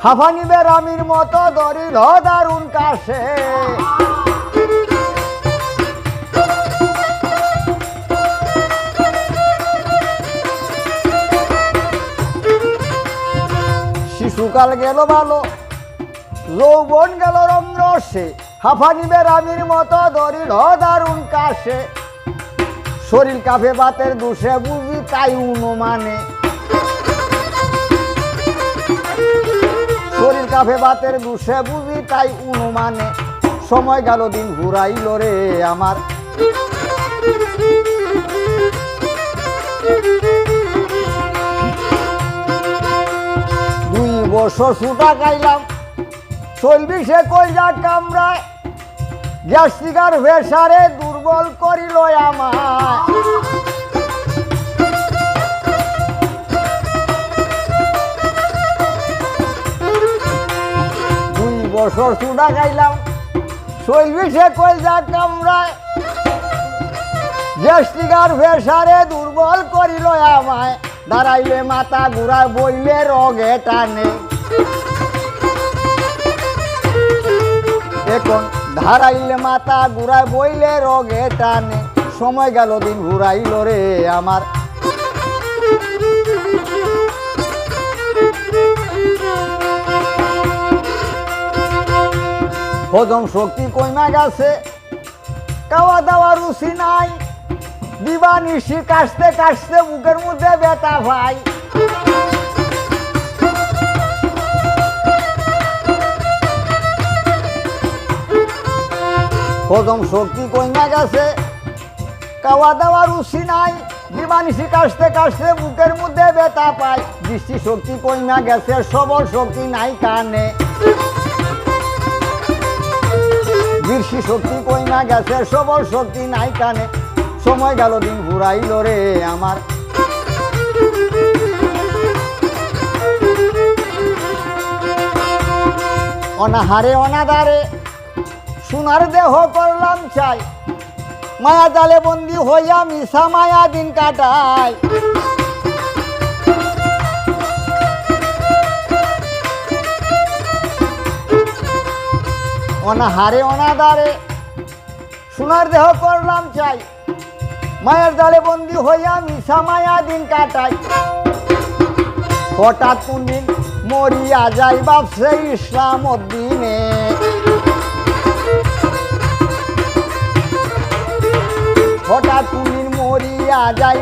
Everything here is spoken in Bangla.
হাফানি বেরামির মতো দরিল দারুণ কাশে শিশুকাল গেল ভালো যৌবন গেল রঙরসে হাফানি বেরামির মতো দরিল দারুণ কাশে শরীর কাঁপে বাতের দুষে বুঝি তাই অনুমানে শরীর কাঁপে বাতের দুষে বুঝি তাই অনুমানে সময় গেল দিন ঘুরাইল রে আমার দুই বছর ছুটা খাইলাম চলবিশে কইজা কামড়ায় গ্যাস্ট্রিকার প্রেসারে দুর্বল করিল আমায় দুই বছর চুডা খাইলাম চলবিশে কইজা কামড়ায় গ্যাস্ট্রিকার প্রেসারে দুর্বল করিল আমায় দাঁড়াইলে মাথা ঘুরায় বইলে রগে টানে এখন ধারাইলে মাথা ঘুরায় বইলে রগে টানে সময় গেল দিন ঘুরাইল রে আমার হজম শক্তি কইমা গেছে খাওয়া দাওয়া রুচি নাই দিবা নিশি কাশতে কাশতে বুকের মধ্যে ব্যথা ভাই হজম শক্তি কইমা গেছে খাওয়া দাওয়া রুচি নাই দিবানিশি কাশতে কাশতে বুকের মধ্যে ব্যথা পাই দৃষ্টি শক্তি কইমা গেছে সবল শক্তি নাই কানে দৃষ্টি শক্তি কইমা গেছে সবল শক্তি নাই কানে সময় গেল দিন ঘুরাইল রে আমার অনাহারে অনাদারে সোনার দেহ করলাম চাই মায়া জালে বন্দি হইয়া মিশা মায়া দিন কাটাই অনাহারে অনাদারে সোনার দেহ করলাম চাই মায়ার জালে বন্দি হইয়া মিশা মায়া দিন কাটাই হঠাৎ কোনদিন মরিয়া যাই বাপসে ইসলাম উদ্দিনে হঠাৎ কোনদিন মরিয়া যাই